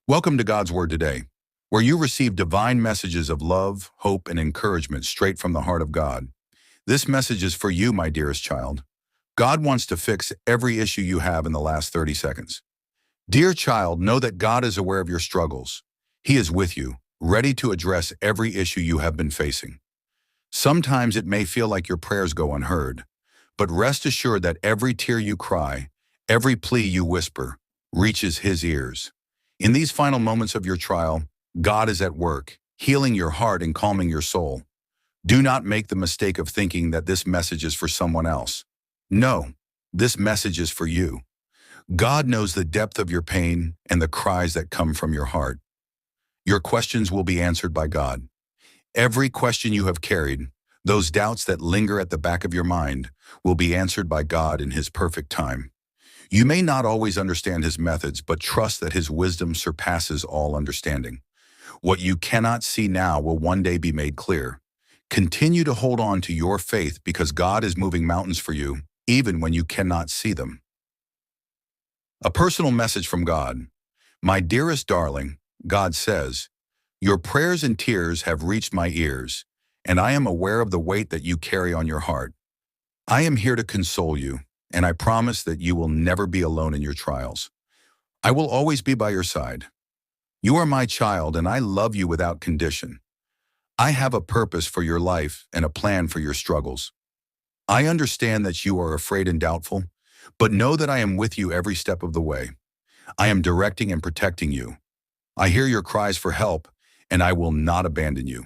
Welcome to God's Word Today, where you receive divine messages of love, hope, and encouragement straight from the heart of God. This message is for you, my dearest child. God wants to fix every issue you have in the last 30 seconds. Dear child, know that God is aware of your struggles. He is with you, ready to address every issue you have been facing. Sometimes it may feel like your prayers go unheard, but rest assured that every tear you cry, every plea you whisper, reaches His ears. In these final moments of your trial, God is at work, healing your heart and calming your soul. Do not make the mistake of thinking that this message is for someone else. No, this message is for you. God knows the depth of your pain and the cries that come from your heart. Your questions will be answered by God. Every question you have carried, those doubts that linger at the back of your mind, will be answered by God in His perfect time. You may not always understand His methods, but trust that His wisdom surpasses all understanding. What you cannot see now will one day be made clear. Continue to hold on to your faith because God is moving mountains for you, even when you cannot see them. A personal message from God. My dearest darling, God says, your prayers and tears have reached my ears, and I am aware of the weight that you carry on your heart. I am here to console you, and I promise that you will never be alone in your trials. I will always be by your side. You are my child, and I love you without condition. I have a purpose for your life and a plan for your struggles. I understand that you are afraid and doubtful, but know that I am with you every step of the way. I am directing and protecting you. I hear your cries for help, and I will not abandon you.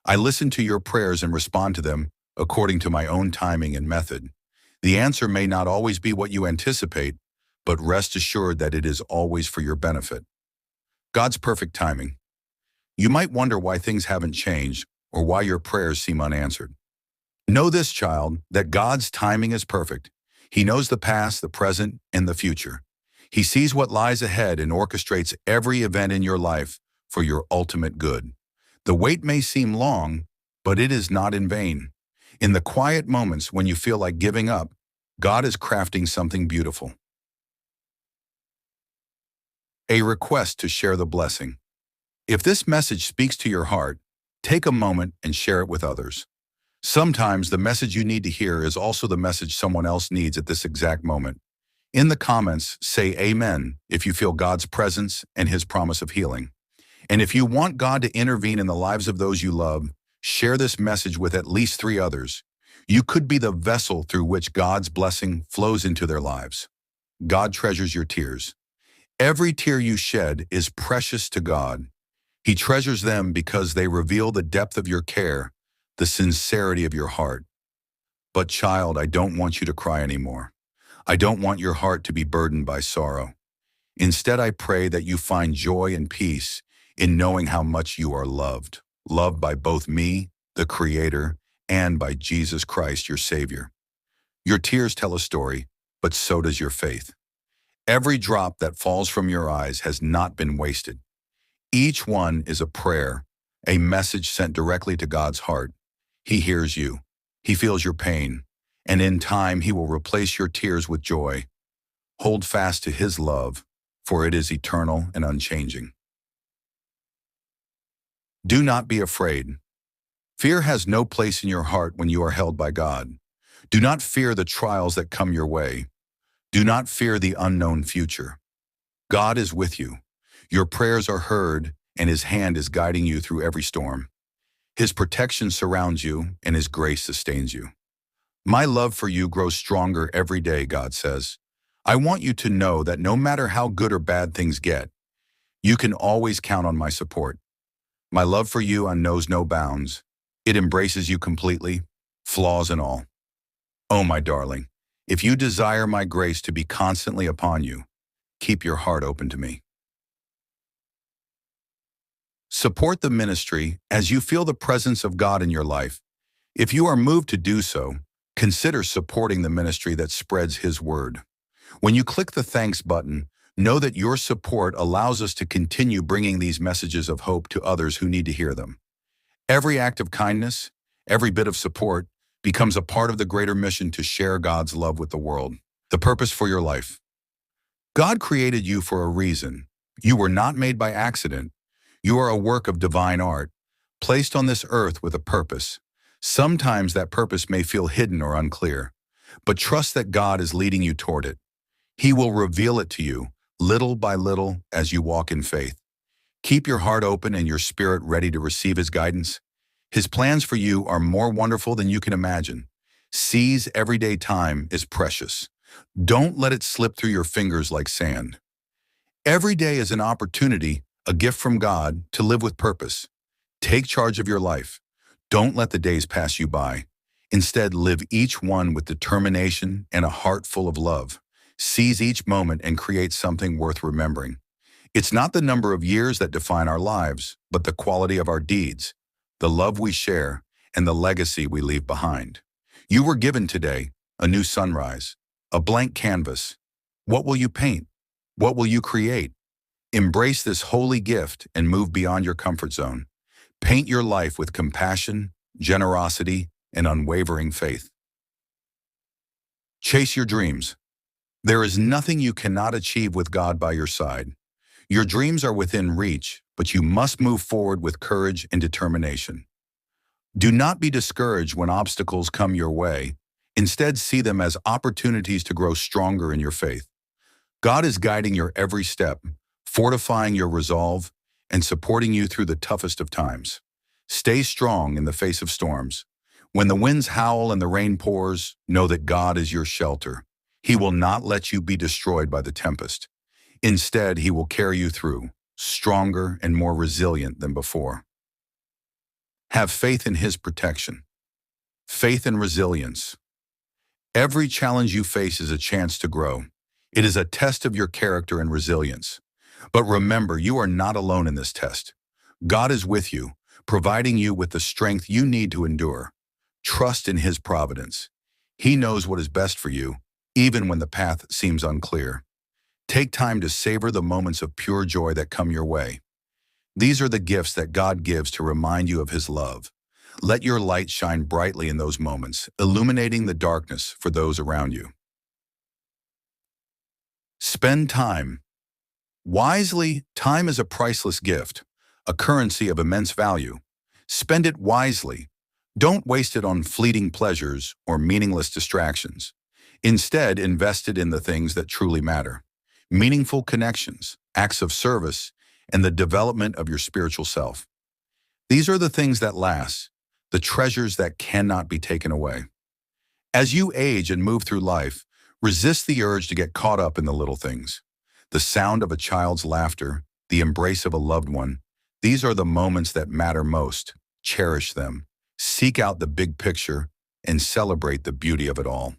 I listen to your prayers and respond to them according to my own timing and method. The answer may not always be what you anticipate, but rest assured that it is always for your benefit. God's perfect timing. You might wonder why things haven't changed or why your prayers seem unanswered. Know this, child, that God's timing is perfect. He knows the past, the present, and the future. He sees what lies ahead and orchestrates every event in your life for your ultimate good. The wait may seem long, but it is not in vain. In the quiet moments when you feel like giving up, God is crafting something beautiful. A request to share the blessing. If this message speaks to your heart, take a moment and share it with others. Sometimes the message you need to hear is also the message someone else needs at this exact moment. In the comments, say Amen if you feel God's presence and His promise of healing. And if you want God to intervene in the lives of those you love, share this message with at least 3 others. You could be the vessel through which God's blessing flows into their lives. God treasures your tears. Every tear you shed is precious to God. He treasures them because they reveal the depth of your care, the sincerity of your heart. But child, I don't want you to cry anymore. I don't want your heart to be burdened by sorrow. Instead, I pray that you find joy and peace in knowing how much you are loved. Loved by both me, the Creator, and by Jesus Christ, your Savior. Your tears tell a story, but so does your faith. Every drop that falls from your eyes has not been wasted. Each one is a prayer, a message sent directly to God's heart. He hears you. He feels your pain, and in time He will replace your tears with joy. Hold fast to His love, for it is eternal and unchanging. Do not be afraid. Fear has no place in your heart when you are held by God. Do not fear the trials that come your way. Do not fear the unknown future. God is with you. Your prayers are heard, and His hand is guiding you through every storm. His protection surrounds you, and His grace sustains you. My love for you grows stronger every day, God says. I want you to know that no matter how good or bad things get, you can always count on my support. My love for you knows no bounds. It embraces you completely, flaws and all. Oh, my darling, if you desire my grace to be constantly upon you, keep your heart open to me. Support the ministry as you feel the presence of God in your life. If you are moved to do so, consider supporting the ministry that spreads His word. When you click the thanks button, know that your support allows us to continue bringing these messages of hope to others who need to hear them. Every act of kindness, every bit of support, becomes a part of the greater mission to share God's love with the world. The purpose for your life. God created you for a reason, You were not made by accident. You are a work of divine art, placed on this earth with a purpose. Sometimes that purpose may feel hidden or unclear, but trust that God is leading you toward it. He will reveal it to you, little by little, as you walk in faith. Keep your heart open and your spirit ready to receive His guidance. His plans for you are more wonderful than you can imagine. Seize everyday time is precious. Don't let it slip through your fingers like sand. Every day is an opportunity, a gift from God, to live with purpose. Take charge of your life. Don't let the days pass you by. Instead, live each one with determination and a heart full of love. Seize each moment and create something worth remembering. It's not the number of years that define our lives, but the quality of our deeds, the love we share, and the legacy we leave behind. You were given today a new sunrise, a blank canvas. What will you paint? What will you create? Embrace this holy gift and move beyond your comfort zone. Paint your life with compassion, generosity, and unwavering faith. Chase your dreams. There is nothing you cannot achieve with God by your side. Your dreams are within reach, but you must move forward with courage and determination. Do not be discouraged when obstacles come your way. Instead, see them as opportunities to grow stronger in your faith. God is guiding your every step, fortifying your resolve, and supporting you through the toughest of times. Stay strong in the face of storms. When the winds howl and the rain pours, know that God is your shelter. He will not let you be destroyed by the tempest. Instead, He will carry you through, stronger and more resilient than before. Have faith in His protection. Faith and resilience. Every challenge you face is a chance to grow. It is a test of your character and resilience. But remember, you are not alone in this test. God is with you, providing you with the strength you need to endure. Trust in His providence. He knows what is best for you, even when the path seems unclear. Take time to savor the moments of pure joy that come your way. These are the gifts that God gives to remind you of His love. Let your light shine brightly in those moments, illuminating the darkness for those around you. Spend time. Wisely, time is a priceless gift, a currency of immense value. Spend it wisely. Don't waste it on fleeting pleasures or meaningless distractions. Instead, invest it in the things that truly matter. Meaningful connections, acts of service, and the development of your spiritual self. These are the things that last, the treasures that cannot be taken away. As you age and move through life, resist the urge to get caught up in the little things. The sound of a child's laughter, the embrace of a loved one, these are the moments that matter most. Cherish them. Seek out the big picture and celebrate the beauty of it all.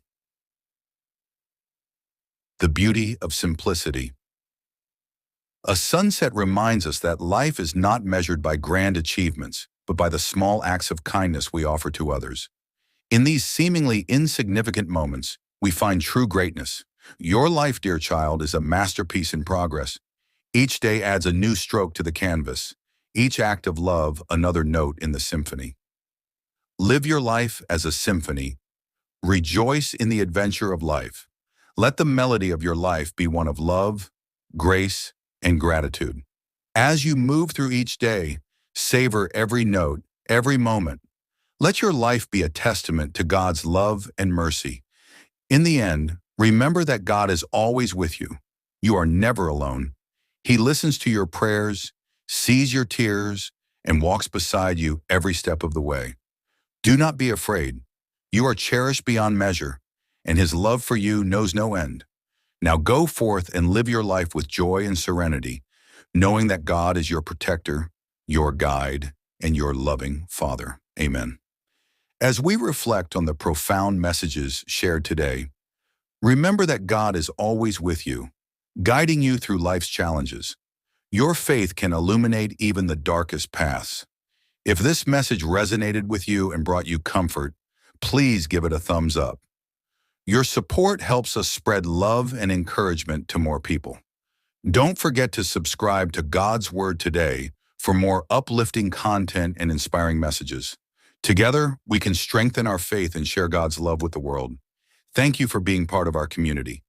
The beauty of simplicity. A sunset reminds us that life is not measured by grand achievements, but by the small acts of kindness we offer to others. In these seemingly insignificant moments, we find true greatness. Your life, dear child, is a masterpiece in progress. Each day adds a new stroke to the canvas. Each act of love, another note in the symphony. Live your life as a symphony. Rejoice in the adventure of life. Let the melody of your life be one of love, grace, and gratitude. As you move through each day, savor every note, every moment. Let your life be a testament to God's love and mercy. In the end, remember that God is always with you. You are never alone. He listens to your prayers, sees your tears, and walks beside you every step of the way. Do not be afraid. You are cherished beyond measure, and His love for you knows no end. Now go forth and live your life with joy and serenity, knowing that God is your protector, your guide, and your loving Father. Amen. As we reflect on the profound messages shared today, remember that God is always with you, guiding you through life's challenges. Your faith can illuminate even the darkest paths. If this message resonated with you and brought you comfort, please give it a thumbs up. Your support helps us spread love and encouragement to more people. Don't forget to subscribe to God's Word Today for more uplifting content and inspiring messages. Together, we can strengthen our faith and share God's love with the world. Thank you for being part of our community.